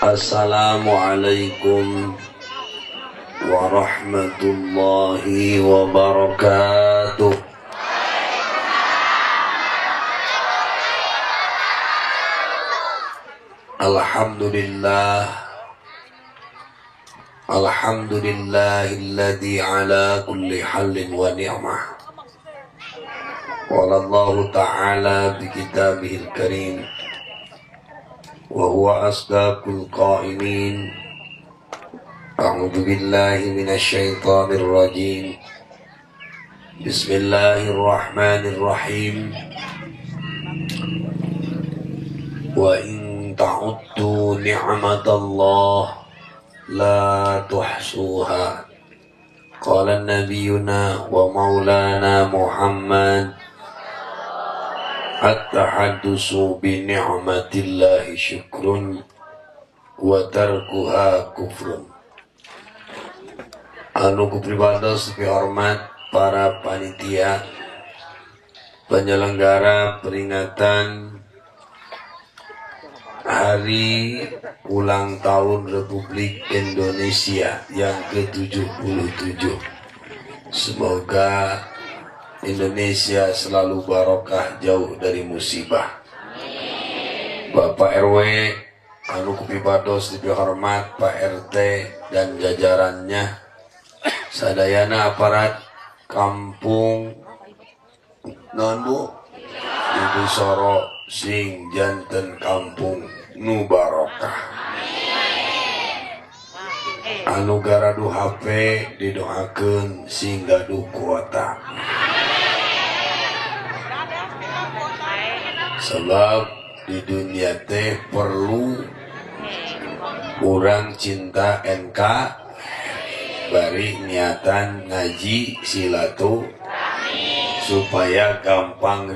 Assalamualaikum warahmatullahi wabarakatuh. Alhamdulillahilladzi ala kulli halin wa ni'mah. Wallahu ta'ala bi kitabihil karim wa huwa asdaqul qa'ilin. A'udzu billahi minasy syaithanir rajim. Bismillahirrahmanirrahim. Wa in ta'uddu ni'matallah la tuhsuha. Qala nabiyuna wa maulana Muhammad at-tahaddusu bi ni'matillahi syukrun wa tarkuha kufrun. Anu kupribados dihormat para panitia penyelenggara peringatan Hari Ulang Tahun Republik Indonesia yang ke-77. Semoga Indonesia selalu barokah, jauh dari musibah. Bapak RW, anu kupibados dihormat Pak RT dan jajarannya, sadayana aparat kampung non Bu Ibu Soro sing janten kampung nu barokah. Anu garadu HP didoakeun sing gaduh kuota. Sebab di dunia teh perlu urang cinta NK bari niatan ngaji silatu supaya gampang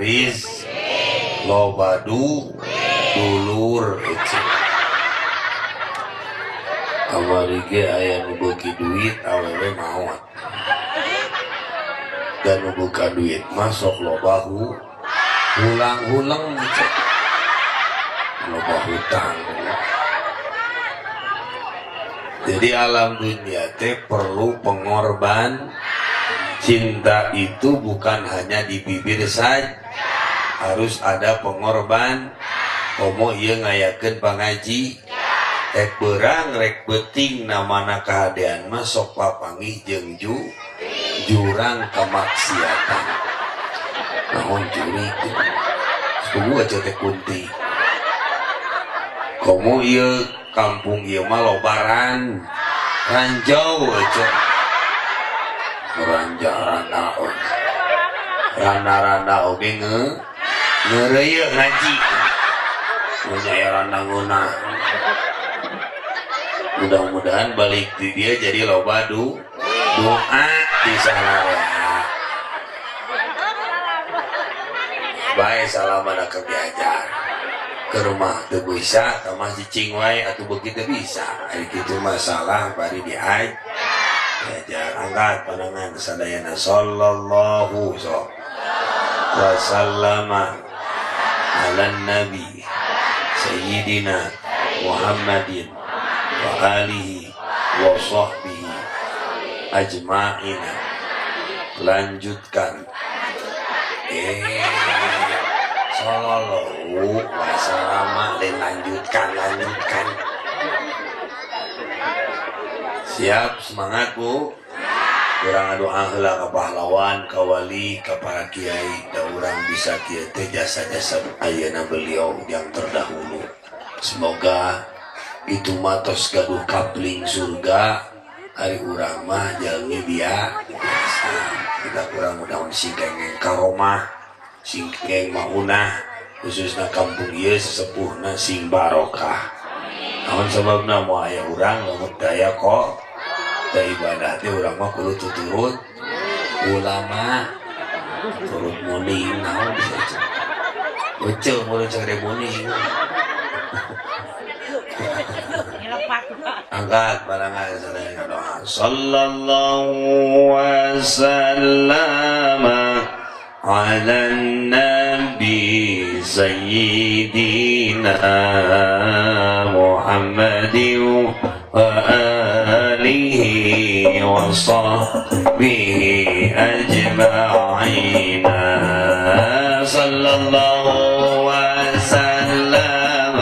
lobadu dulur amarige aya nu beuki duit awewe maot dan nu buka duit masuk lobahu ulang-ulang loba hutang. Jadi alam dunia teh perlu pengorban. Cinta itu bukan hanya di bibir saja, harus ada pengorban. Komo ieu ngayakeun pangaji rek beurang rek beuting namana kahadean mah sok papanggih jeung jurang kamaksiatan. Naon juri sepupu aja teh kunti. Komo ieu kampung ieu mah lobaran ranjau aja. Randa oge ngeureuyeuk ngaji. Munya randa ngeunah. Mudah-mudahan balik di dia jadi loba doa di sana. Bae salaman ke diajar ke rumah teu bisa ka masjid cingwai atuh beuki teu bisa ari kitu masalah bari diaj diajar angkat pandangan sadayana sallallahu wasallama ala nabi sayyidina Muhammadin wa alihi wa sahbihi ajma'ina. Lanjutkan sallallahu wasallam lanjutkan. Siap, semangat Bu. Urang doa heula ka pahlawan, ka wali, ka para kiai, da urang bisa kieu teh jasa-jasa ayeuna beliau yang terdahulu. Semoga itu matos gaduh kapling surga ari urang mah jalmi biasa. Kita kurang mudah-mudahan sing kengeng karomah, sing kengeng maunah, khususna kampung ieu sesepuhna sing barokah. Namun sebabna moal aya urang lamun daya kok da ibadah teh urang mah kudu tuturut ulama, turut muning naon bisa. Beuceul mun cek muning. Angkat barangan sadaya doa. Sallallahu wasallam ala nabi sayyidina Muhammad محمد وآله وصحبه أجمعين صلى الله وسلم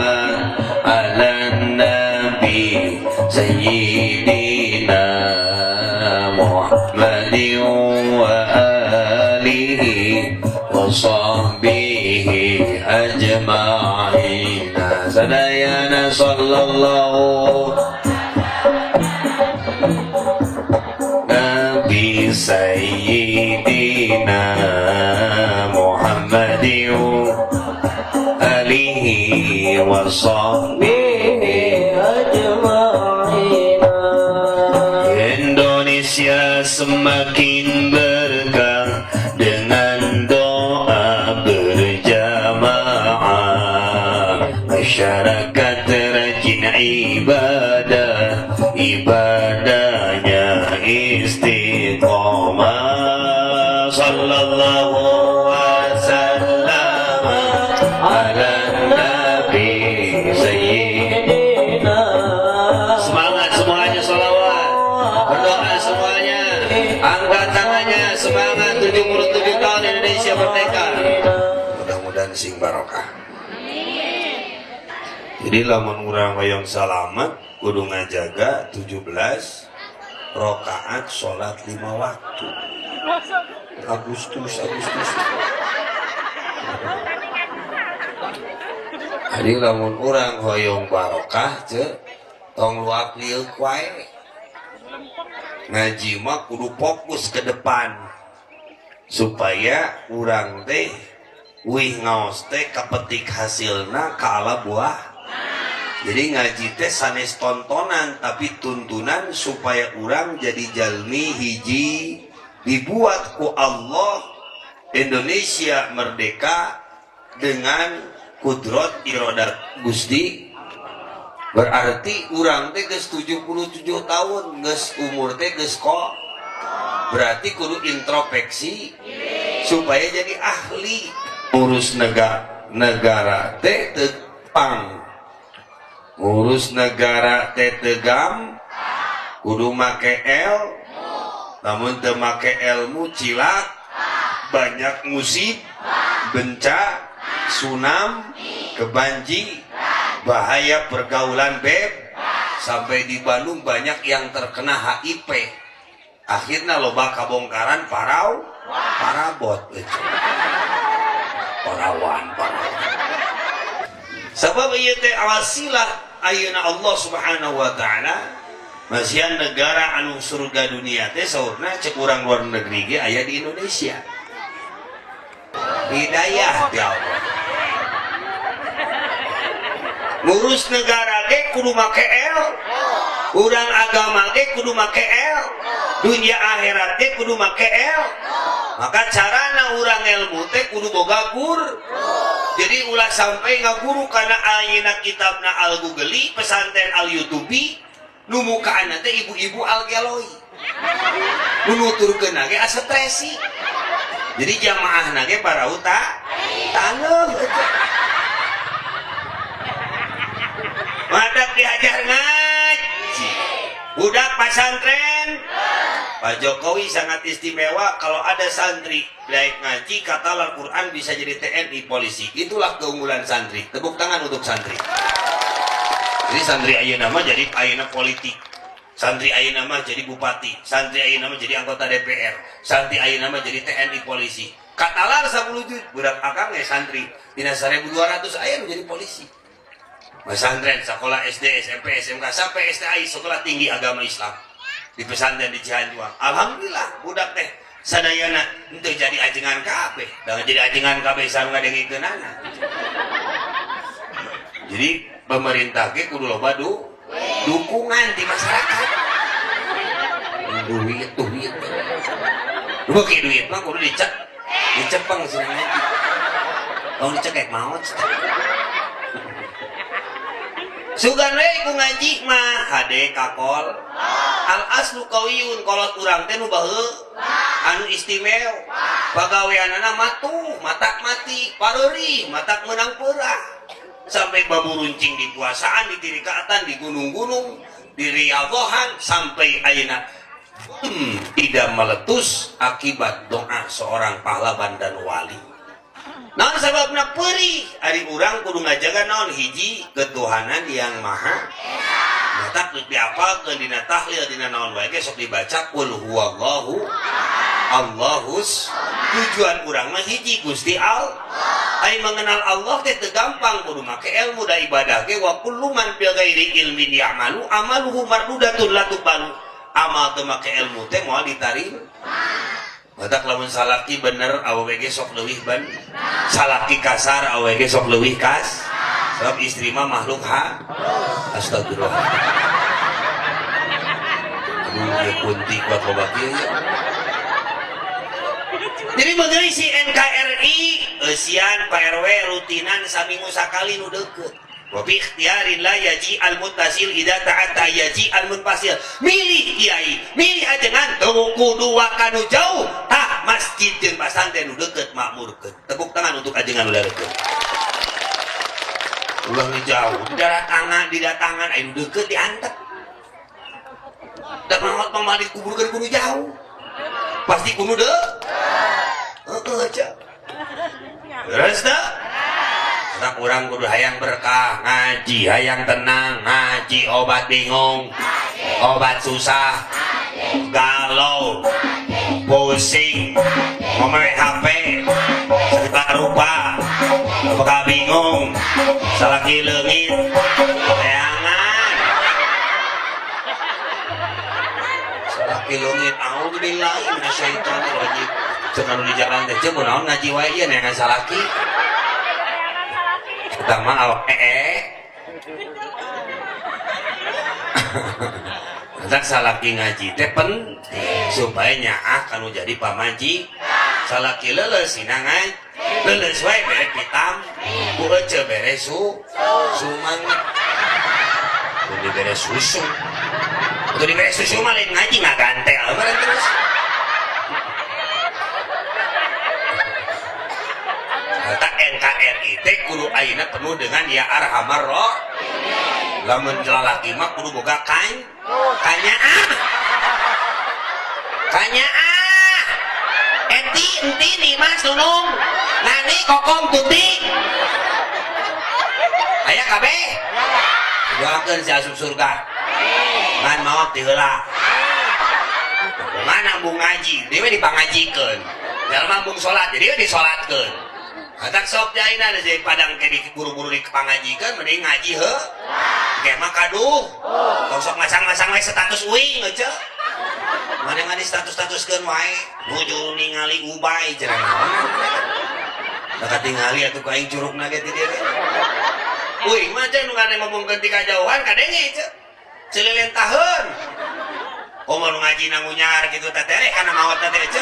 على النبي سيدنا محمد وآله وصحبه أجمعين سدايانا صلى الله نبي سيدنا محمد وآله وصحبه أجمعين Indonesia semakin berkah dengan doa berjamaah masyarakat rajin ibadah ibadahnya istiqomah sallallahu wasallam ala nabi sayyidina semangat semuanya sholawat berdoa semuanya angkat tangannya semangat 77 tahun Indonesia merdeka mudah-mudahan sing barokah. Jadi lamun urang hoyong salamet kudu ngajaga 17 rakaat salat 5 waktu. Agustus. Jadi lamun urang hoyong barokah teu tong luak liuk wae. Ngaji mah kudu fokus ke depan supaya urang teh wih ngaos teh kapetik hasilna kaala buah. Jadi ngaji teh sanes tontonan tapi tuntunan supaya urang jadi jalmi hiji dibuat ku Allah Indonesia merdeka dengan kudrat iradat Gusti. Berarti urang teh geus 77 tahun geus umur teh geus kok berarti kudu introspeksi supaya jadi ahli urus negara teh tepang ngurus negara teh tegam kudu make namun teu make ilmu cilak banyak musib bencana tsunami kebanji bahaya pergaulan beb sampai di Bandung banyak yang terkena HIV akhirnya loba kabongkaran parabot parawan sebab ieu teh wasilah ayeuna Allah Subhanahu wa taala masihan negara anu surga dunia teh saurna cek urang luar negeri ge aya di Indonesia hidayah ti Allah ngurus negara ge kudu make urang agama ge kudu make dunia akhirat ge kudu make maka carana urang ilmu teh kudu boga guru. Jadi ulah sampai ngaguru karena ayeuna kitabna Al-Google pesantren Al-Yutubi nu mukaana teh ibu-ibu Al-Geloi nu nuturkeun ge astresi. Jadi jamaahna ge para uta taneuh madak diajar ngaji budak pesantren. Pak Jokowi sangat istimewa kalau ada santri baik ngaji kata Al-Quran bisa jadi TNI polisi. Itulah keunggulan santri. Tepuk tangan untuk santri. Jadi santri ayeuna mah jadi ayeuna politik, santri ayeuna mah jadi bupati, santri ayeuna mah jadi anggota DPR, santri ayeuna mah jadi TNI polisi. Katalar 10 juta budak akang ya santri dina 1200 aya menjadi polisi. Pesantren sekolah SD, SMP, SMK sampai STI sekolah tinggi agama Islam. Di pesantren di Cianjuang, alhamdulillah budak teh sadayana untuk jadi ajengan kabeh, dengan jadi ajengan kabeh sareng ngadengikeunana. Jadi pemerintah ge kudu loba dukungan di masyarakat. Duit. Bagi duit mah kudu dicepeng cenah ngaji. Tong dicekek maot. Sugan we ku ngaji mah hade kakol. Al aslu kawiyun kolot urang teh nu baheul anu istimewa. Pagaweanana matuh, matak mati, pareurih, matak menang peurah. sampai babu runcing di puasaan, di tirikaatan, di gunung-gunung, di riadohan, sampai ayeuna tidak meletus akibat doa seorang pahlawan dan wali. Naon sababna perih ari urang kudu ngajaga naon hiji ketuhanan yang maha mata diapalkeun dina tahlil dina naon wae ge sok dibaca qul huwallahu Allahus. Tujuan urang mah hiji Gusti Allah. Ai mengenal Allah teh teu gampang kudu make ilmu da ibadah ge wa kullu man bil ghairi ilmin ya'malu amaluhu mardudatun la tuqbalu. Amal teu make ilmu teh moal ditarim. Matak lamun salaki bener awewe ge sok leuwih ban. Salaki kasar awewe ge sok leuwih kas. Sebab istri mah makhluk astagfirullah. Aduh ye kunti kuat loba kieu ya. Jadi mengenai si NKRI eusian Pak RW rutinan saminggu sakali nu deukeut. Wa bi ikhtiarin la yaji al muttasil idza ta'atta yaji al munfasil. Milih kiai, milih ajengan teu kudu kanu jauh. Tah masjid jeung pasantren nu deukeut makmurkeun. Tepuk tangan untuk ajengan nu deukeut. Ulah nu jauh, didatangan aya nu deukeut diantep. Da maot mah dikuburkeun kudu jauh. Pasti kudu heeh aja. Terus dah tak kurang kudu hayang berkah ngaji, hayang tenang ngaji, obat bingung, obat susah, galau, pusing, ngomel HP, segala rupa, apakah bingung, salaki leungit, bayangan, salaki leungit, auzubillahi minasyaitonir rajim. Jangan di jalan teh jeung naon ngaji wae ieu neangan salaki. Utama awak Antak salaki ngaji teh penting supaya nyaah kanu jadi pamaji. Salaki leuleus sina ngaji. Leuleus wae bere pitam, ku ece bere sumang. Kudu bere susu. Kudu bere susu mah lain ngaji ngagantel meureun terus. Tak NKRI teh kudu ayeuna penuh dengan ya arhamar roh. Lamun lalaki mah kudu boga kanyaan. Enti nih mas nunung nani kokong tuti aya kabeh doakeun si asup surga ngan maot ti heula mana bung ngaji dewe dipangajikeun jalma bung salat jadi disolatkeun. Atak sok jaina ada jadi padang ke di buru-buru di pangajikeun mending ngaji heuh. Ge mah kaduh. Tong sok masang-masang we status uing aja. Mane ngadi status-statuskeun wae. Nuju ningali ubay cenah naon. Da tingali atuh ku aing curugna ge ti dieu. Uing mah cenah nu ngane ngomongkeun ti kajauhan kadenge ce. Celelen taheun. Omong nu ngaji nang ngunyar kitu teh teh kana maot teh ce.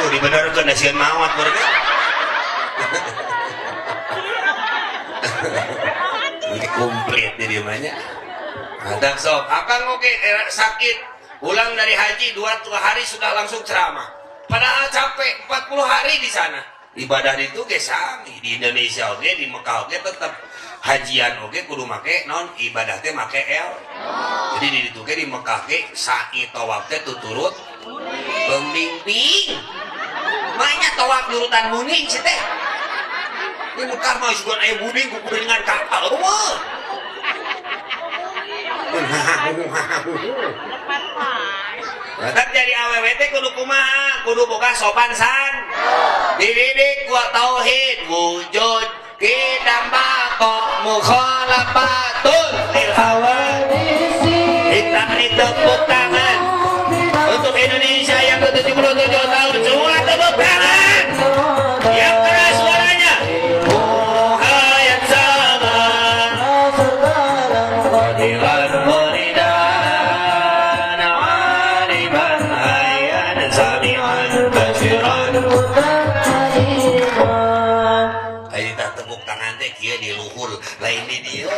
Tuh dibenerkeun da sieun maot beureuh. Ini komplit di rumahnya. Ada sok, akang oke sakit, pulang dari haji 2 hari sudah langsung ceramah. Padahal capek 40 hari di sana. Ibadah itu ge sami di Indonesia oke, di Mekah oke tetap hajian oke kudu make non ibadah teh make el. Jadi di ditu ge di Mekah ge sa'i tawaf teh tuturut pembimbing. Makanya tawaf nurutan muning sih teh. Ini Mekah mah juga aya buding kudu dengan kapal eueuh. Tetap jadi awewe teh kudu kumaha? Kudu boga sopan san. Dididik ku tauhid wujud kita bako mukhalafatun lil hawadisi. Kita tepuk tangan untuk Indonesia yang ke-77 tahun semua tepuk tangan. Yang keras suaranya. Hayat zaman Fadilan muridan Aliman hayat sami'an basiran. Ayo tak tepuk tangan teh kieu di luhur lain di dieu.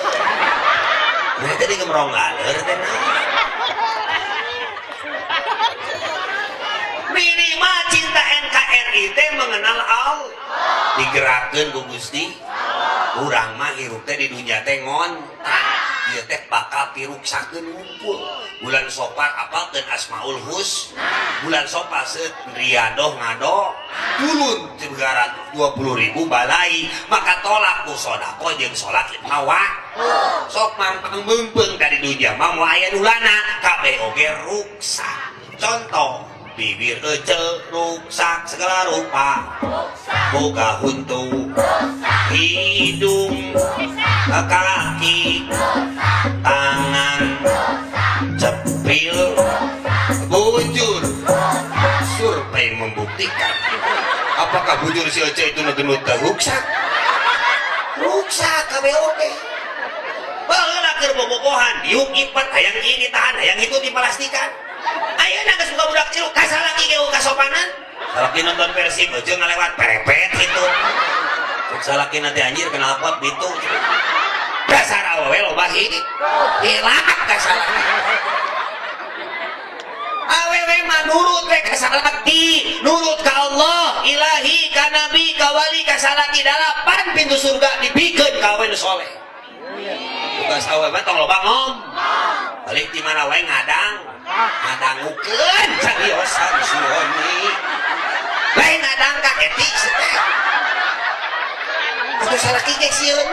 Mereka di gemrong galer teh. Minimal cinta NKRI teh mengenal Allah, digerakkan ku Gusti urang mah hirup teh di dunia teh ngontrak ieu teh bakal piruksakeun ngumpul bulan Sopar apalkeun Asmaul bulan Sopar seut riadoh ngado dulun 320.000 balai maka tolak ku sodako jeung salat 5 waktu sok mampang beungpeung dari dunia mah moal aya dulana kabeh oge ruksak contoh bibir ece ruksak segala rupa boga huntu hidung kaki tangan cepil bujur survei membuktikan apakah bujur si ece itu ngegenut ruksak kabeh oge baheula keur bobogohan diuk ipat hayang ieu ditahan hayang itu dipalastikan ayeuna geus boga budak cilik kasalaki ge kasopanan salaki nonton Persib aja ngalewat perepet gitu salaki nanti anjir kenal pot gitu dasar awewe loba hilak kasalaki awewe mah nurut we kasalaki nurut ka Allah ilahi ka nabi ka wali kasalaki 8 pintu surga dipikeun ka awewe nu soleh tugas awewe mah tong loba ngom balik di mana wae ngadangukeun cariosan suami lain ngadang ka etik teh atuh salaki ge sieun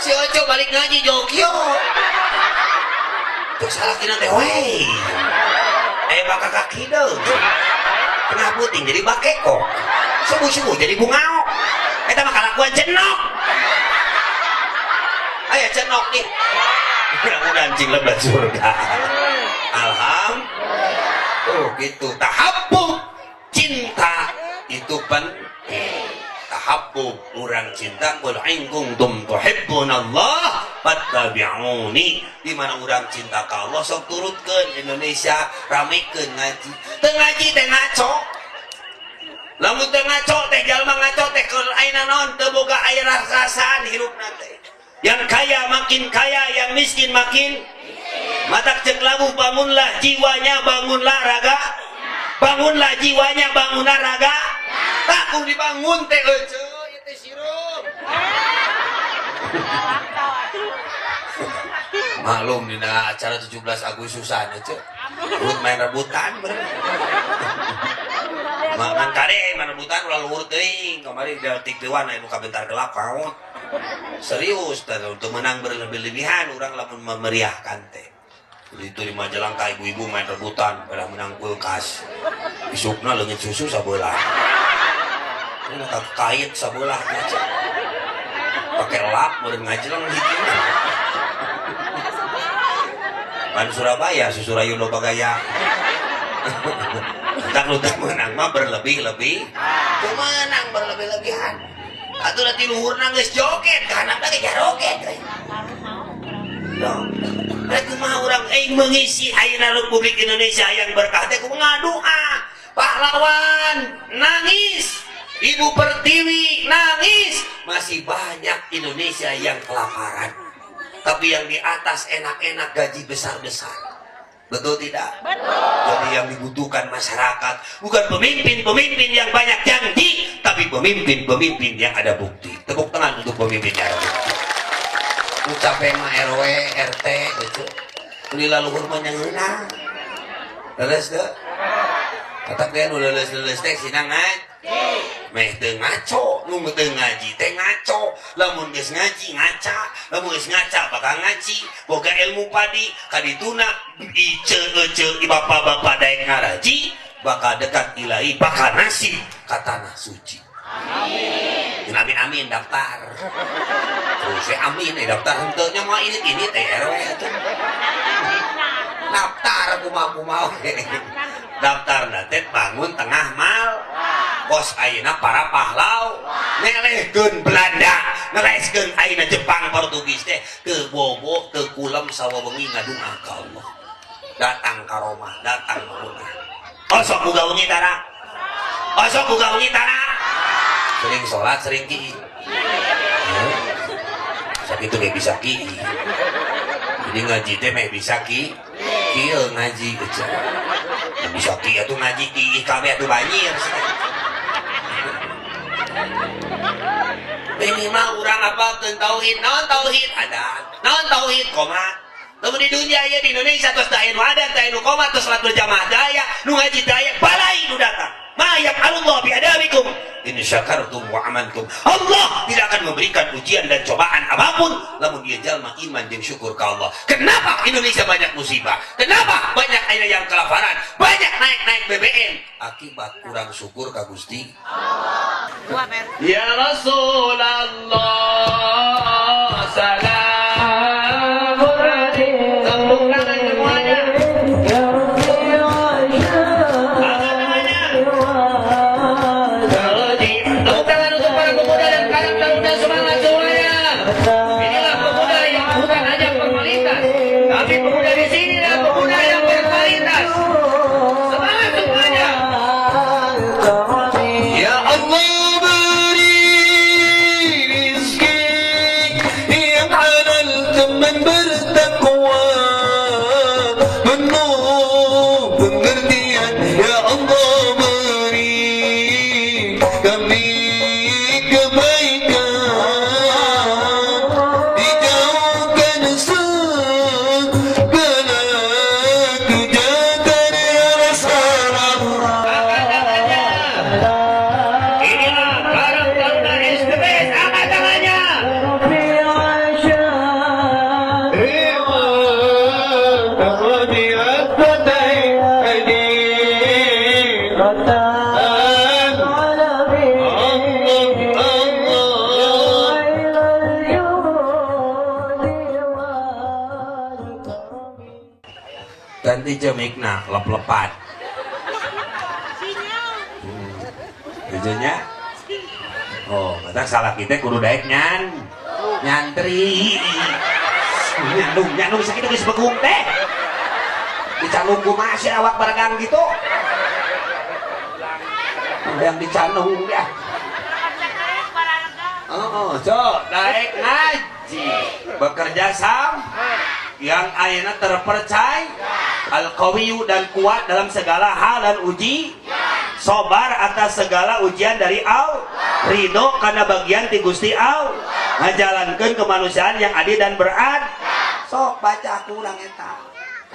si ojo balik ngaji Jogyo tuh salaki teh we bakal kaki deung tengah puting jadi bakeko subuh-subuh jadi bungao eta mah kalakuan cenok aya cenok nih mudah-mudahan cing lebat surga alhamdulillah gitu tahabbub cinta itu penting tahabbub urang cinta qul in kuntum tuhibbunallah fattabi'uni di mana urang cinta ka Allah sok turutkeun Indonesia ramekeun ngaji teu ngaji teh ngaco lamun teu ngaco teh jalma ngaco teh keur ayeuna naon teu boga aya rasaan hirupna teh yang kaya makin kaya yang miskin makin matak cek lagu bangunlah jiwanya bangunlah raga bangunlah jiwanya bangunlah raga takung dibangun teh ece ieu teh sirup maklum dina acara 17 Agustusan ece urut main rebutan bener mangan kade main rebutan ulah luhur teuing kamari detik dewan anu kabentar gelap kaot serius untuk menang berlebih-lebihan orang lamun memeriahkan teh itu di Majalengka ibu-ibu main rebutan pada menang kulkas isukna leungit susu sabelah ini kait sabelah pakai lap meureun ngajeleng hiji pan Surabaya susurayu loba gaya tak menang mah berlebih-lebih menang berlebih-lebihan atuh da ti luhurna geus joget ka anak lagi jaroget rek kumaha urang aing mengisi ayeuna Republik Indonesia yang berkah teh kudu ngadoa pahlawan nangis Ibu Pertiwi nangis masih banyak Indonesia yang kelaparan tapi yang di atas enak-enak gaji besar-besar betul tidak? Betul. Jadi yang dibutuhkan masyarakat bukan pemimpin-pemimpin yang banyak janji, tapi pemimpin-pemimpin yang ada bukti. Tepuk tangan untuk pemimpin yang ada bukti. Ucapin mah RW, RT, gitu. Lila luhur mah nyangeunang. Leles deh. Katak dia nu leles-leles teh sinang meh teu ngaco, nu teu ngaji teh ngaco. Lamun geus ngaji ngaca, lamun geus ngaca bakal ngaji, boga ilmu padi kadituna iceu-eceu bapak-bapak daek ngaraji bakal dekat ilahi bakal nasib ka tanah suci. Amin. Amin amin daftar. Terus amin daftar henteu nya mah ini teh RW atuh. Daftar kumaha daftar teh bangun tengah mal kos ayeuna para pahlau nelehkeun Belanda ngeleskeun ayeuna Jepang Portugis teh teu bobo teu kulem sawewengi ngadungah ka Allah datang ka Roma datang ka Roma osok boga wengi tara sering sholat sering ki sakitu ge bisa ki jadi ngaji teh meh bisa ki kieu ngaji aja bisa ki atuh ngaji ki kabeh atuh banjir minimal urang apalkeun tauhid. Naon tauhid? Adat. Naon tauhid? Qomat. Lamun di dunia ya di Indonesia tos da anu adat, da anu qomat, tos salat berjamaah daya, nu ngaji daya, balai nu datang. Ma yaf'alullah bi adabikum in syakartum wa amantum. Allah tidak akan memberikan ujian dan cobaan apapun lamun dia jalma iman dan syukur ke Allah. Kenapa Indonesia banyak musibah? Kenapa banyak ayeuna yang kelaparan? Banyak naik-naik BBM akibat kurang syukur ka Gusti Allah. Ya Rasulullah salam alaikum. Tepuk tangan semuanya. Ganti jemikna lep-lepat. Tujuannya? Oh, kata salah kita kudu daek nyantri. Nyandung sakit geus begung teh. Dicanung kumaha si awak baragang gitu. Yang dicanung ya. Daek ngaji. Bekerja sama yang ayeuna terpercaya, al-qawiyu dan kuat dalam segala hal dan uji, sobar atas segala ujian dari Allah, ridho karena bagian ti Gusti Allah, ngajalankeun kemanusiaan yang adil dan beradil. Sok baca kurang eta.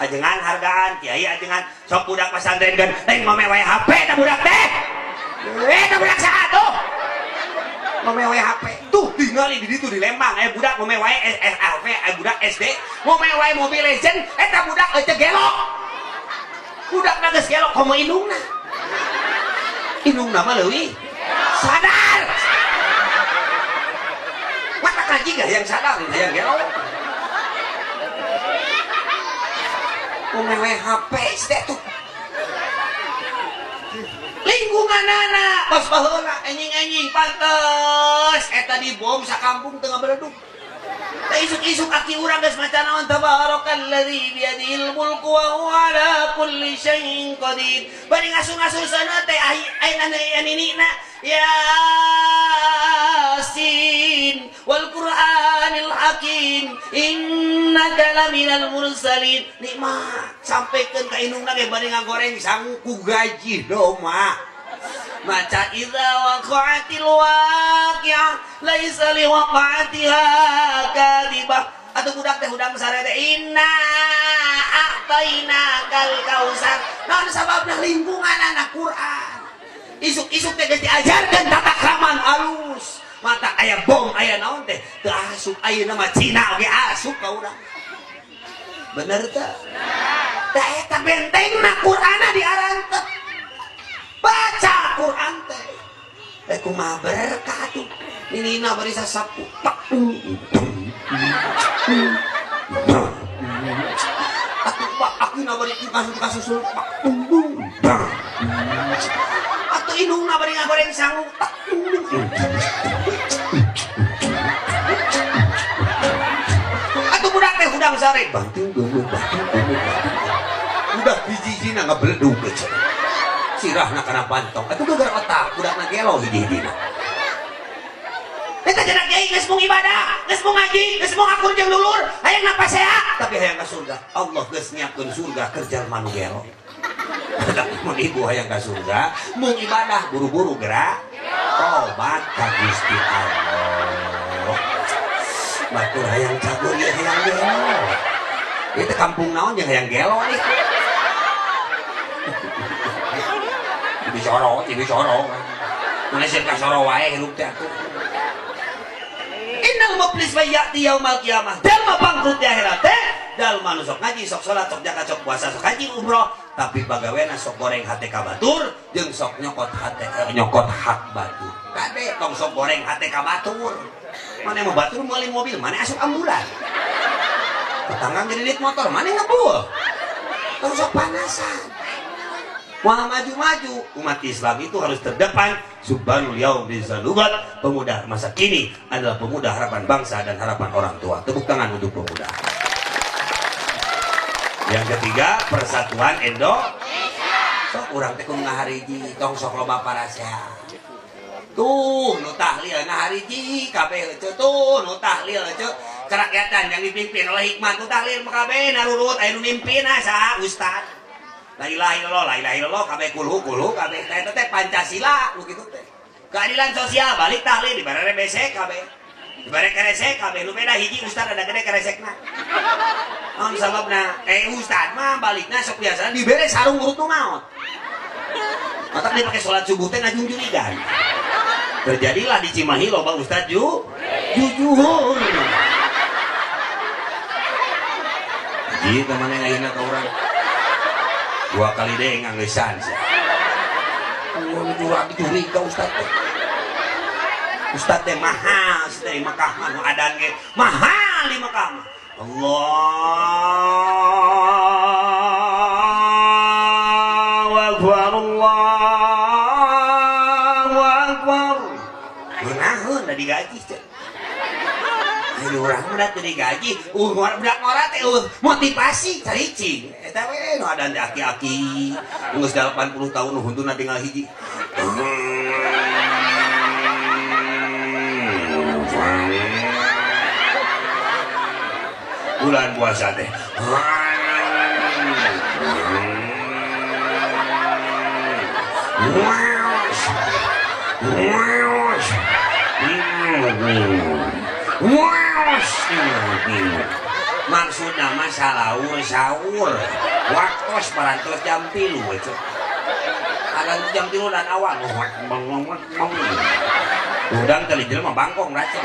Ajengan hargaan kiai, ajengan sok budak pesantren kan lain memewe HP ta budak teh. Ta budak saha tuh? Memewe HP. Tuh tinggali di ditu di Lembang budak memewe SLV, budak SD memewe Mobile Legend, eta budak teh gelok. Budak na geus gelok komo indungna. Indungna mah leuwih sadar. Mata kaji gak yang sadar yang gelok. Memewe HP teh tuh. Lingkungan anak pas baheula anjing pantes eta dibom sakampung tengah beleduk. Da isuk-isuk aki urang geus maca naon tabarakalladzi biyadihil mulku wa huwa ala kulli syai'in qadir. Bari ngasul-ngasul sana teh ayeuna ninina Yasin wal Qur'anil Hakim innaka laminal mursalin. Nikmat sampaikeun ka indungna ge bari ngagoreng sangu ku gaji doma. Maca idza waqa'atil waqi'ah laisa liwaqa'atiha kadhibah. Atuh budak teh hudang sare teh inna a'tainakal kausar. Naon sababna lingkungan anak Quran. Isuk-isuk teh geus diajarkeun tata kraman alus. Mata aya bom aya naon teh teu asup ayeuna mah Cina oge asup ka urang. Bener teh? Da eta bentengna Qur'ana diarantep. Baca Quran teh. Kumaha berkah tuh. Ninina bari sasapu. Aku bari dikasusul. Atuh indungna bari ngagoreng sangu. Atuh budak teh hudang sare. Banting geuleuh. Udah biji-bijina ngabeledug geus. Sirahna kana pantong. Atuh geger otak budakna gelo hiji-hijina. Eta cenah kiai geus mung ibadah, geus mung ngaji, geus mung akur jeung dulur, hayang napasea, tapi hayang ka surga. Allah geus nyiapkeun surga keur jalma nu gelo. Mun ibu hayang ka surga, mung ibadah buru-buru gerak. tobat ka Gusti Allah. Batur hayang cagur ya hayang gelo. Itu kampung naon yang hayang gelo nih. Ibi soro. Mana sih kasoro wae hirup teh atuh. Innal muflis wa ya'ti yaumal qiyamah. Jalma bangkrut di akhirat teh. Jalma nu sok ngaji, sok salat, sok zakat, sok puasa, sok haji umroh, tapi bagawena sok goreng hate ka batur jeung sok nyokot hak batur. Kade tong sok goreng hate ka batur. Mana mau batur meuli mobil, mana asup ambulan. Tetangga jadi dit motor, mana ngebul. Tong sok panasan. Wah maju-maju, umat Islam itu harus terdepan. Subhanul yaum bizalubat. Pemuda masa kini adalah pemuda harapan bangsa dan harapan orang tua. Tepuk tangan untuk pemuda. Yang ketiga, persatuan Indonesia. Sok urang teh kudu ngahariji, tong sok loba parasea. Tuh, nu tahlil ngahariji kabeh teu tuh, nu tahlil teu kerakyatan yang dipimpin oleh hikmah nu tahlil kabeh narurut aya nu mimpinna saha ustad. La ilaha illallah, kabeh kulhu kabeh teh Pancasila nu kitu teh. Keadilan sosial balik tahlil dibere besek kabeh. Dibere keresek kabeh nu beda hiji ustad ada gede keresekna. Naon sababna? Ustad mah balikna sok biasa dibere sarung urut nu maot. Matak dipake salat subuh teh ngajung jurigan. Terjadilah di Cimahi loba ustad jujur. Jadi teman yang ayeuna ka urang 2 kali deh nganggesan sih. Jurang dicuri ke Ustad teh. Ustad teh mahal dari Mekah mah nu adan ge mahal di Mekah mah. Allahu akbar Allahu akbar. Beunahun da digaji teh. Ayo urang udah teu digaji, budak ngora teh motivasi caricing. Eta we nu ada aki-aki geus 80 tahun nu huntuna tinggal hiji. Bulan puasa teh. Maksudna mah sahur waktos parantos jam 3 itu ada jam 3 dan awal udang tali jelema bangkong racun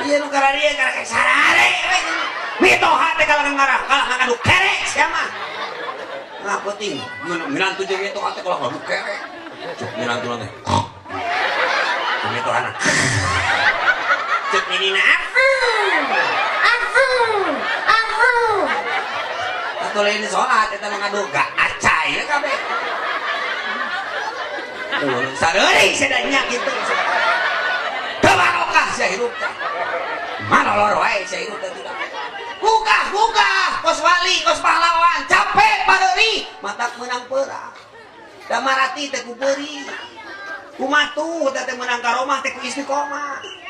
iya nu kara dia kara sarare mitoha teh kalangan ngarah kalangan adu kerek sia mah nah penting minantu jeung mitoha teh kalangan adu kerek cuk minantu teh mitoha cuk ini atau lain sholat eta ngadu gak acai ya kabeh sadeuring sedanya gitu barokah sia hirup teh manolor wae sia hirup teh buka kos wali kos pahlawan capek paheuri matak menang perang da marati teh ku peuri kumatu teh menang karomah teh ku istiqomah.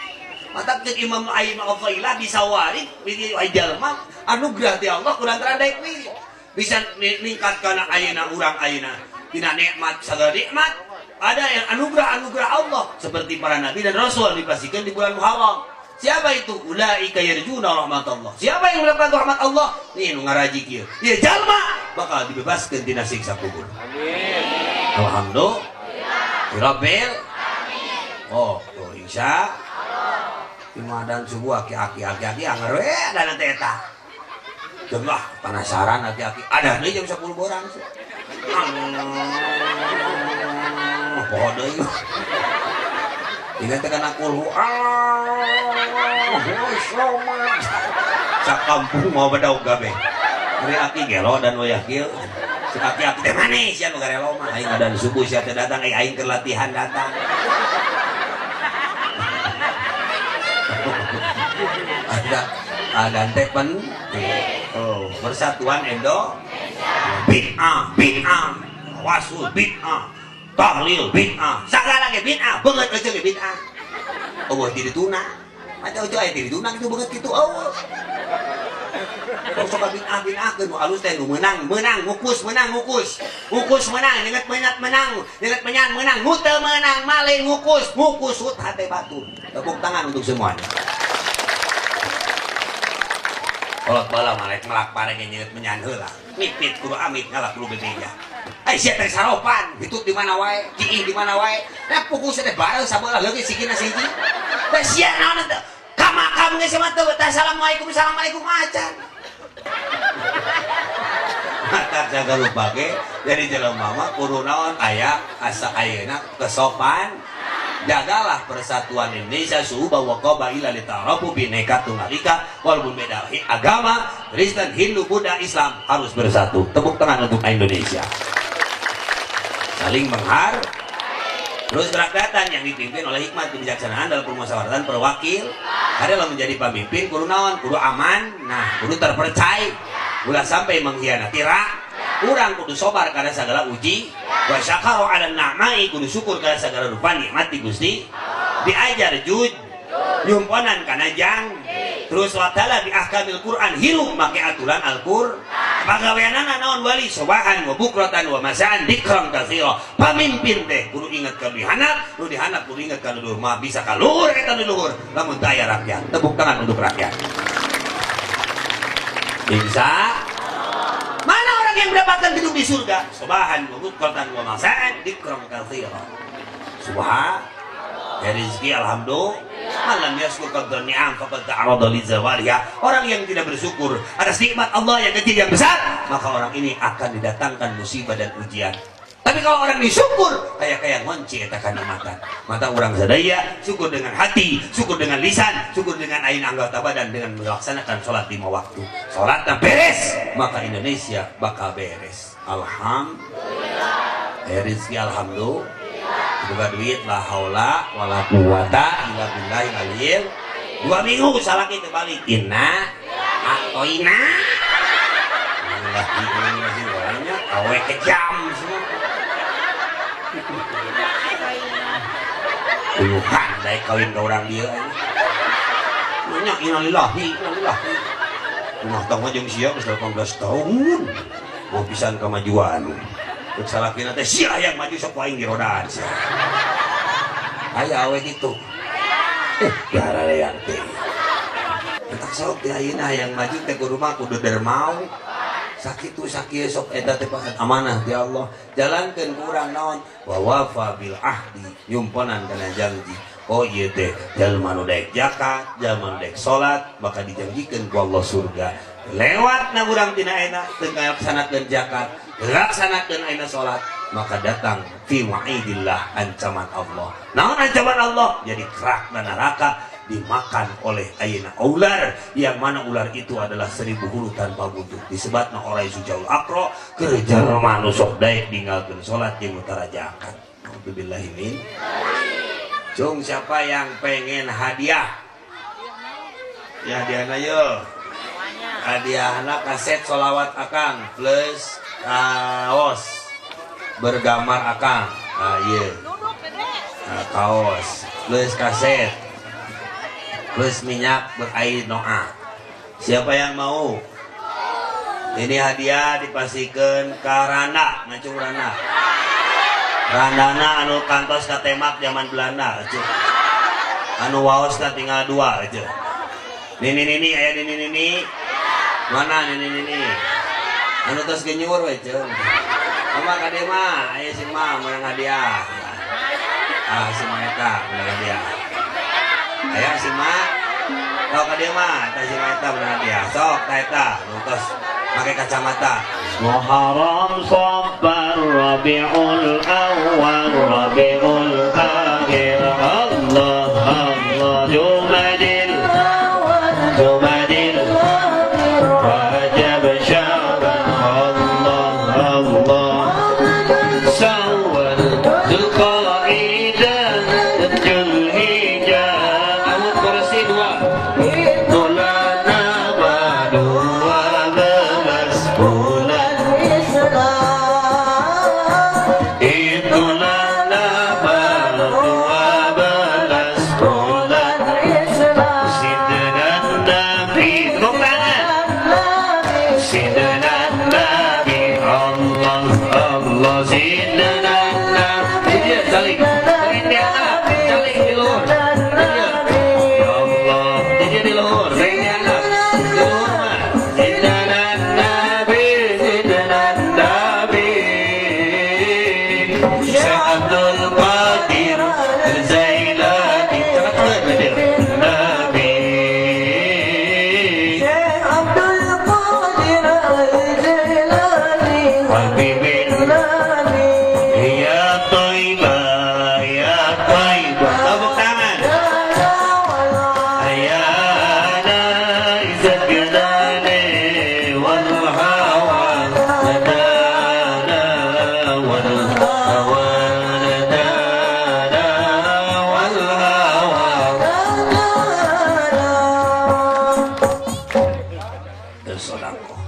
Matak jeung Imam Ayyub al-Failah disawari di jalma anugerah ti Allah kurang terandai kuy bisa ningkatkan ayeuna urang ayeuna tina nikmat sagala nikmat ada yang anugerah Allah seperti para nabi dan rasul dipastikan di bulan Muharram. Siapa itu? Ulaika yarjuna rahmatullah. Siapa yang mendapat rahmat Allah? Nih nu ngaraji kieu. Ieu jalma bakal dibebaskeun tina siksa kubur. Amin. Alhamdulillah. Rabbil amin. Oh, tuh insya Imadan subuh aki-aki anger we dan nanti eta. Jemlah penasaran aki-aki. Ada nih jam 10 borang. Poho deui. Ingat tekan aku selamat. Sakampung mau badaug gabe. Ari aki gelo dan wayah kieu. Si aki-aki teh manis ya nu garelo mah. Aing adan subuh sia teh datang aing keur latihan datang. Ada tepen persatuan bid'ah wasul bid'ah tahlil bid'ah sagala ge bid'ah beungeut eueuh ge bid'ah eueuh di dituna ada eueuh aya di dituna kitu beungeut kitu eueuh Kok sok bin-bin alus teh nu menang ngukus menang inget menang nu teu menang malih ngukus sut hate batu. Tepuk tangan untuk semuanya. Kolot bala malek melak pareng nyeut menyan heula. Mipit kudu amit ngalak kudu bebeja. Ai sia teh saropan, hitut di mana wae, ciih di mana wae. Da pukul teh bareu sabeula leungit sikina siji. Da sia naon teh? Kamu geus mah teu assalamualaikum acan. Mata jaga lupa ge dari jelema mah kudu naon aya asa ayeuna kesopan. Jagalah persatuan Indonesia suuba wa qabaila litarabu bineka tunggal ika walaupun beda agama Kristen Hindu Buddha Islam harus bersatu. Tepuk tangan untuk Indonesia. Saling menghar. Terus rakyatan yang dipimpin oleh hikmat kebijaksanaan dalam permusyawaratan perwakil adalah menjadi pemimpin kudu naon kudu aman, nah kudu terpercaya, ulah sampai mengkhianati urang kudu sobar karena segala uji wa syakaru ala na'mai kudu syukur karena segala rupa nikmat di Gusti diajar jud nyumponan kana jang terus watala bi ahkamil Quran hirup make aturan Al-Qur'an pagaweanana naon wali sobahan wa bukratan wa masaan dikram katsira pamimpin teh kudu ingat ka dihanap nu dihanap kudu ingat ka luhur mah bisa ka luhur eta nu luhur lamun teu aya rakyat. Tepuk tangan untuk rakyat. Bisa mana orang yang mendapatkan hidup di surga? Sobahan wa bukratan wa masaan dikram katsira. Subhan rezeki alhamdulillah. Malam yaskur qadar ni'am faqad ta'arada li zawaliha. Orang yang tidak bersyukur atas nikmat Allah yang kecil yang besar, maka orang ini akan didatangkan musibah dan ujian. Tapi kalau orang disyukur kayak ngonci eta kanikmatan. Mata orang sadaya syukur dengan hati, syukur dengan lisan, syukur dengan ain anggota badan dengan melaksanakan sholat 5 waktu. Sholatnya beres, maka Indonesia bakal beres. Alhamdulillah. Rezeki alhamdulillah. Buka duit la haula wala quwata illa billahi aliyil. 2 minggu salaki teu balik. Inna atoina. Ini masih orangnya awe kejam semua. Tuhan daek kawin ka urang dieu aya. Nya innalillahi. Rumah tangga jeung sia geus 18 tahun. Mau pisan kemajuan. Terus salakina teh sia yang maju sok aing di rodaan sia. Aya awe kitu. Garalean teh. Entak sok teh ayeuna yang maju teh kudu mah kudu dermau. Sakitu sakieu sok eta teh amanah ti Allah. Jalankeun urang naon wa wafa bil ahdi nyumponan kana janji. Oh ieu teh jalma nu daek zakat, jalma nu daek salat, maka dijanjikeun ku Allah surga. Lewatna urang tina ayeuna teu ngalaksanakeun zakat, laksanakeun ayeuna salat, maka datang fi wa'idillah ancaman Allah. Naon ancaman Allah? Jadi kerak dan neraka dimakan oleh ayeuna ular yang mana ular itu adalah 1000 hulu tanpa butuh. Disebutna orai sujaul akro keur jalma nu sok daek ninggalkeun salat jeung utara zakat. Alhamdulillahi min. Cung siapa yang pengen hadiah? Ya hadiahna yeuh. Hadiahna kaset solawat akang plus kaos bergambar akang. Nah iya. Nah, kaos plus kaset plus minyak berair doa. Siapa yang mau? Ini hadiah dipasikeun ka Randa, ngacung Randa. Randana anu kantos katemak zaman Belanda aja. Anu waos tinggal 2 aja. Nini aya nini. Mana nini? Anu tos genyur we ceung. Ama kade mah aya si mah menang hadiah. Ah si mah eta menang hadiah. Aya si mah. Kalau kade mah tah si mah eta menang hadiah. Sok ta eta nu tos make kacamata. Muharram Safar Rabiul Awwal Rabiul Akhir Allah Jumadil Rajab Syaban Allah Syawal Dzulqa'dah Dzulhijjah Awal kursi 2 Tulana badu 12 bulan Sayyidina Nabi Allah Allah Sayyidina Nabi dia saling dia saling di luhur ya Allah dia di luhur dia di luhur mah Sayyidina Nabi Sayyidina Nabi Syekh Abdul Qadir Zailani cakap bener Nabi Syekh Abdul Qadir Al-Jilani Habibin Jilani ya Thaibah ya Thaibah tepuk tangan ayana izat gadane wal hawa nadana wal hawa nadana wal hawa sodako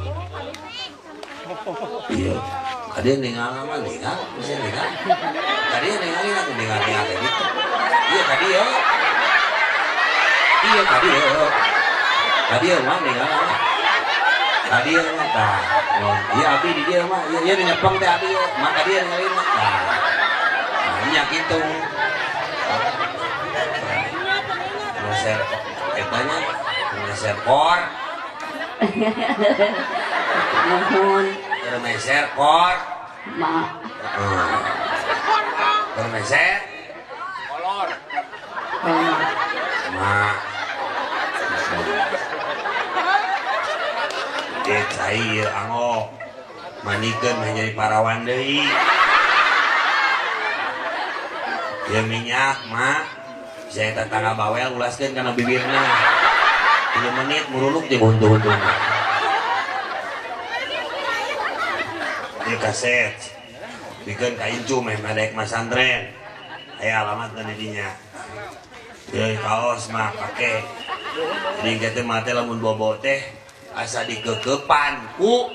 iya ada yang nengal sama nengal bisa nengal ada yang nengalin aku nengal kayak gitu iya tadi ya iya tadi ya mah nengal tadi ya mah nah iya abi di dia mah iya nyepeng teh abi ya mah tadi ya nengalin mah nah banyak itu meser katanya meser kor Nuhun meser kor Ma meser kolor mak dia cair anggo manikeun menjadi parawan deui dia minyak mak saya tetangga bawel ulaskeun kana bibirna 3 menit muruluk jeung huntu-huntuna dia kaset bikin kain cum daek masantren aya alamat dan didinya dia kaos mah pake jadi kita mate lamun bobo teh asa dikekepan ku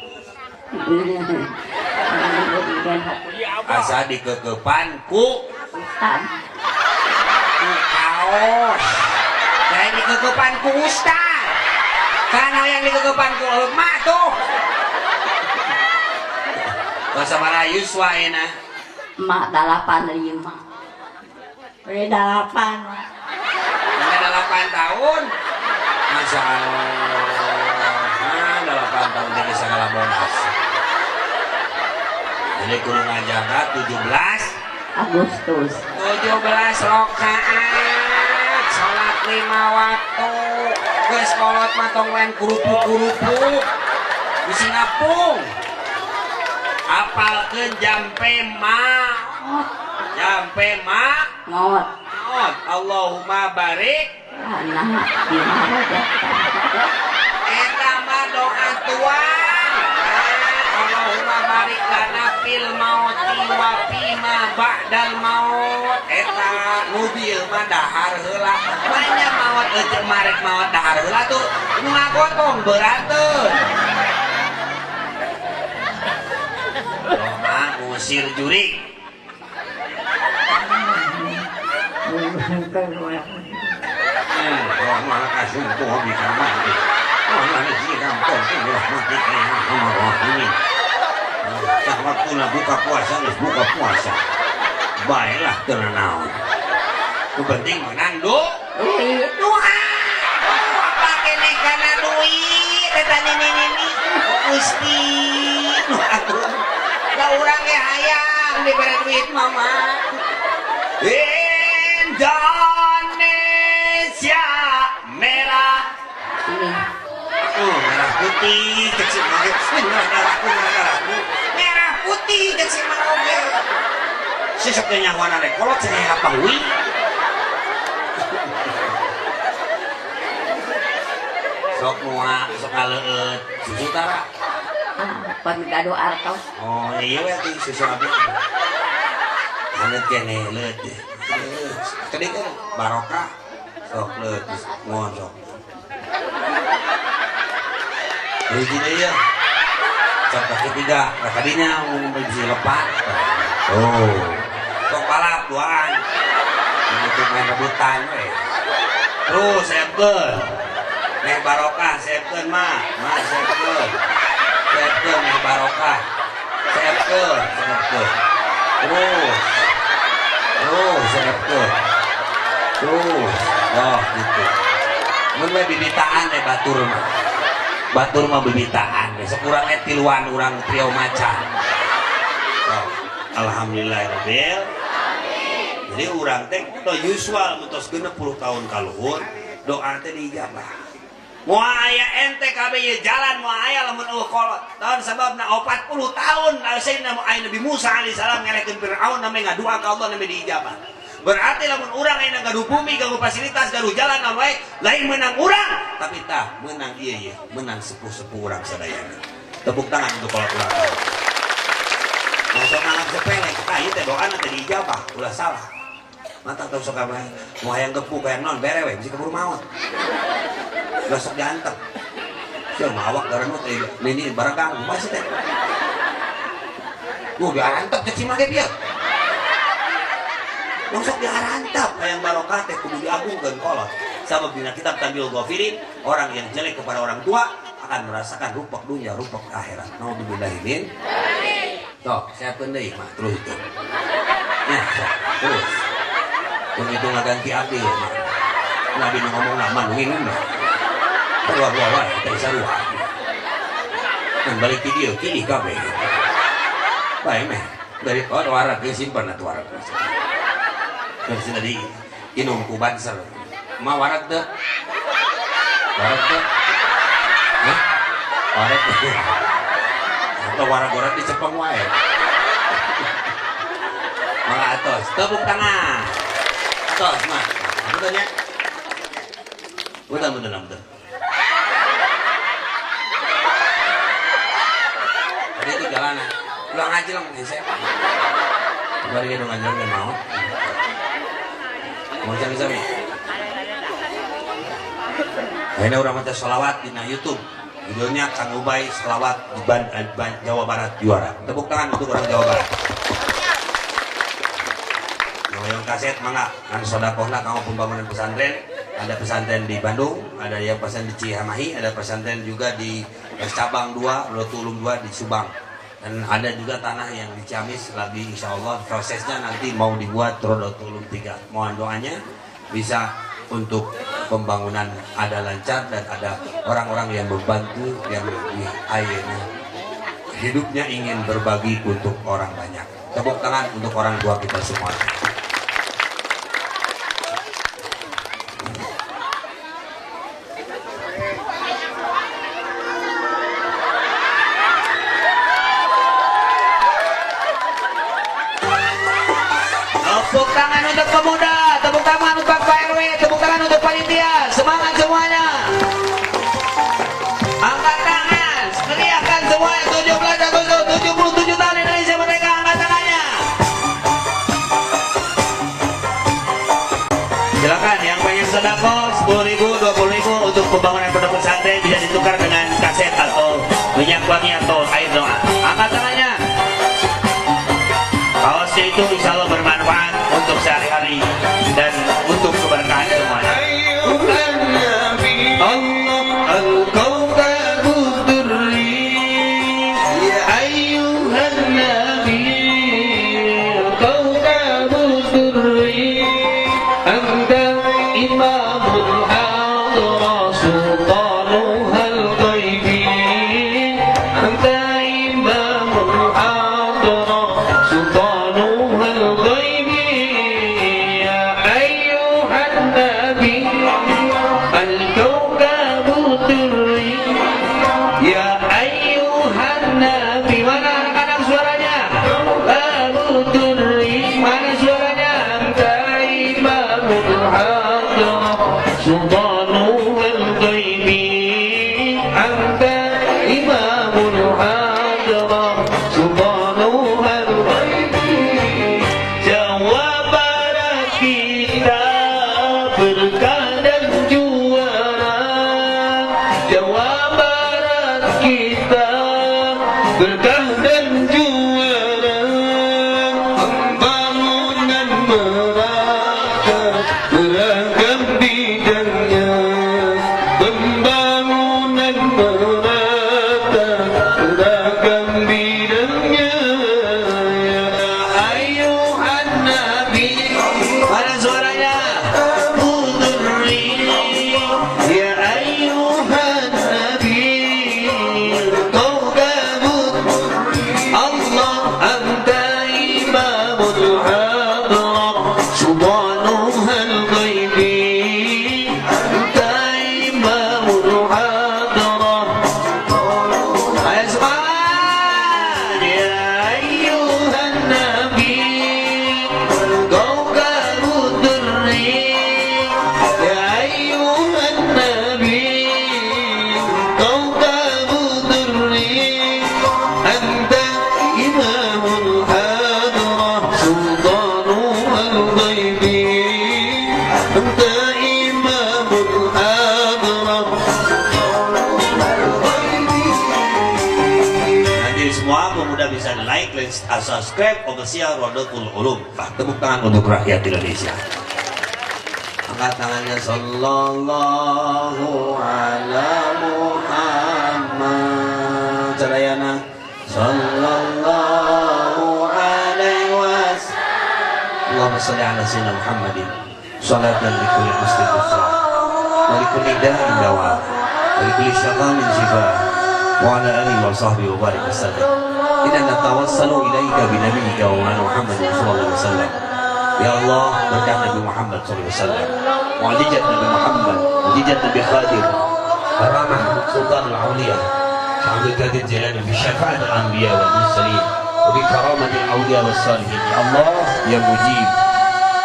asa dikekepan ku kaos yang dikekepan ku ustad karena yang dikekepan ku emak tuh bahasa Melayu suaina Ma 85 Beri 8 ada 8 tahun Masya Allah 8 tahun jadi segala bonus jadi kudu ngajaga 17 Agustus 17 rakaat sholat 5 waktu geus kolot matong lain kurupu-kurupu di Singapura apalkeun jampe ma Maut Allahumma barik Anak Gimana eta mah doa tuan Allahumma barik lana fil mauti wa fima ba'dal maut eta mobil mah dahar heula banyak maut euceuk marek maut dahar heula tuh nu ngagotong beranteun doa ngusir jurig malah kasih untuk hobi kamar malah sih gampang sih mati ini tak waktu buka puasa buka puasa baiklah tenang itu penting menang doa pakai nekana duit kata ini gusti aku da urang ge hayang diberi duit mama Indonesia merah merah putih kecil banget merah putih kecil banget sesok nyawana deh kolot saya apa wi sok mua sok ngaleut susu tara Pemigado artos oh iya we ti susu abi anet kene leut tadi kan barokah sok leut mohon sok jadi gini ya contoh ketiga tadinya bisa lepas oh sok balap duaan untuk main rebutan we terus sepkeun neng barokah sepkeun mah sepkeun tuh. Terus serep tuh. Terus. Oh gitu. Mun we bibitaan teh batur mah. Batur mah bibitaan. Sekurang tiluan urang trio macan. Oh, alhamdulillahirabbil. Jadi urang teh to usual mutos 60 tahun kaluhur doa teh diijabah. Moal aya ente kabeh ye jalan moal aya lamun eueuh kolot. Tahun sababna 40 tahun sayyidina Nabi Musa alaihi salam ngelekeun Firaun name ngadua ka Allah name diijabah. Berarti lamun urang aya gaduh bumi, gaduh fasilitas, gaduh jalan wae lain menang urang, tapi tah menang ieu ye, menang sepuh-sepuh urang sadayana. Tepuk tangan untuk kolot urang. Masuk nganggap sepele, ieu teh doana teh diijabah, ulah salah. Mata teu sok kabeh, moal hayang gepuk hayang naon bere we, bisa keburu maot. Gosok diantep. Sia mawak garanut ini baragang kumaha teh. Diantep cek si mage pieu. Gosok diantep hayang barokah teh kudu diagungkeun kolot. Sabab dina kitab Tabiul Ghafirin, orang yang jelek kepada orang tua akan merasakan rupak dunia, rupak akhirat. Naudzubillahi min. Sok, siapkeun deui mah terus itu. Nah, terus. Begitu ngaganti abdi mah. Nabi ngomong nama nungin mah. Keluar-keluar wae teh sarua. Dan balik ke dia kini kabeh. Bae meh dari warak ge simpen atuh warak. Terus tadi inum ku banser. Ma warak teh. Warak teh. Hah? Warak teh. Atau warak-warak di Jepang wae. Mangga atos, tepuk tangan. Atos mah. Betul nya? Betul. Tadi itu jalanan. Pulang aja lang saya. Bari ge dong ngajalan ge mau. Mau cari-cari. Ayeuna urang mah teh selawat dina YouTube. Judulnya Kang Ubay selawat di Jawa Barat juara. Tepuk tangan untuk orang Jawa Barat. Yang kaset mangga kan sodakohna kanggo pembangunan pesantren. Ada pesantren di Bandung, ada yang pesantren di Cihamahi, ada pesantren juga di cabang 2, Lotulum 2 di Subang. Dan ada juga tanah yang di Ciamis lagi insya Allah prosesnya nanti mau dibuat Lotulum 3. Mohon doanya bisa untuk pembangunan ada lancar dan ada orang-orang yang membantu yang lebih akhirnya hidupnya ingin berbagi untuk orang banyak. Tepuk tangan untuk orang tua kita semua. Tepuk tangan untuk pemuda, tepuk tangan untuk Pak RW, tepuk tangan untuk panitia, semangat semuanya. Angkat tangan, teriakan semua 17 Agustus 77 tahun Indonesia Merdeka, angkat tangannya. Silakan yang pengen sedekah 10.000, 20.000 untuk pembangunan pondok pesantren bisa ditukar dengan kaset atau minyak wangi atau air doa. Angkat tangannya. Kaosnya itu insya Allah bermanfaat untuk sehari-hari dan untuk keberkahan semuanya. Allah al-Kawkabud Durri, ya ayyuhan nabi al-Kawkabud Durri, anta imamul hadra sultanuhal ghaibi, anta imamul hadra sultanuhal ghaibi, ya ayyuhan nabi al-Kawkabud Durri, ya ayyuhan nabi. Mana anak-anak suaranya? Kawkabud Durri, mana suaranya? Anta imamul hadra sultanuhal ghaibi, anta imamul hadra sultanuhal ghaibi. Jawa Barat kita berkah dan juara, Jawa Barat kita berkah dan juara. Pembangunan merata beragam bidangnya, pembangunan merata beragam bidangnya, ya semua pemuda bisa like, subscribe, official Rodotul Ulum. Tepuk tangan untuk rakyat Indonesia. Angkat tangannya. Sallallahu ala Muhammad. Carayana. Sallallahu alaihi wasallam. Allahumma sholli ala sayyidina Muhammadin. Sholatan li kulli muslim usra. Wa li kulli da'in dawa. Wa li kulli syaitanin shifa. Wa ala alihi wa sahbihi wa barik wasallam. Inna natawassalu ilaika bi nabiyyika wa ala Muhammadin sallallahu alaihi wasallam. Ya Allah, berkah Nabi Muhammad sallallahu alaihi wasallam. Mu'jizat Nabi Muhammad, mu'jizat Nabi Khadir. Karamah Sultan al-Auliya. Abdul Qadir Jailani bi syafaat al-anbiya wal mursalin. Wa bi karamati al-auliya was salihin. Ya Allah, ya Mujib,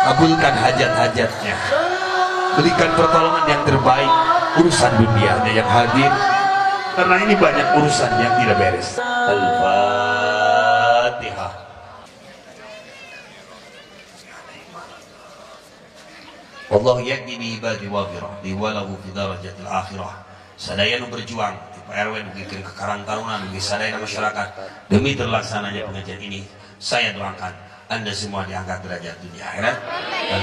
kabulkan hajat-hajatnya. Berikan pertolongan yang terbaik urusan dunianya yang hadir. Karena ini banyak urusan yang tidak beres. Al-Fatihah. Wallahu yakni bi ibadi wafirah diwalahu fi darajatil akhirah. Sadaya nu berjuang di PRW bikin ke Karang Taruna di sadaya masyarakat demi terlaksananya pengajian ini. Saya doakan Anda semua diangkat derajat dunia akhirat dan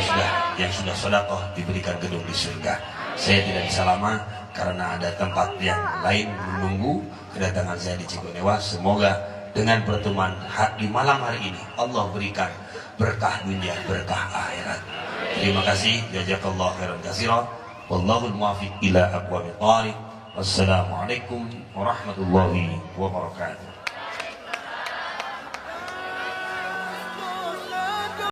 yang sudah sedekah diberikan gedung di surga. Saya tidak bisa lama karena ada tempat yang lain menunggu kedatangan saya di Cigonewa. Semoga dengan pertemuan di malam hari ini Allah berikan berkah dunia, berkah akhirat. Terima kasih. Jazakallahu khairan katsiran. Wallahul muwaffiq ila aqwamit thariq. Wassalamualaikum warahmatullahi wabarakatuh.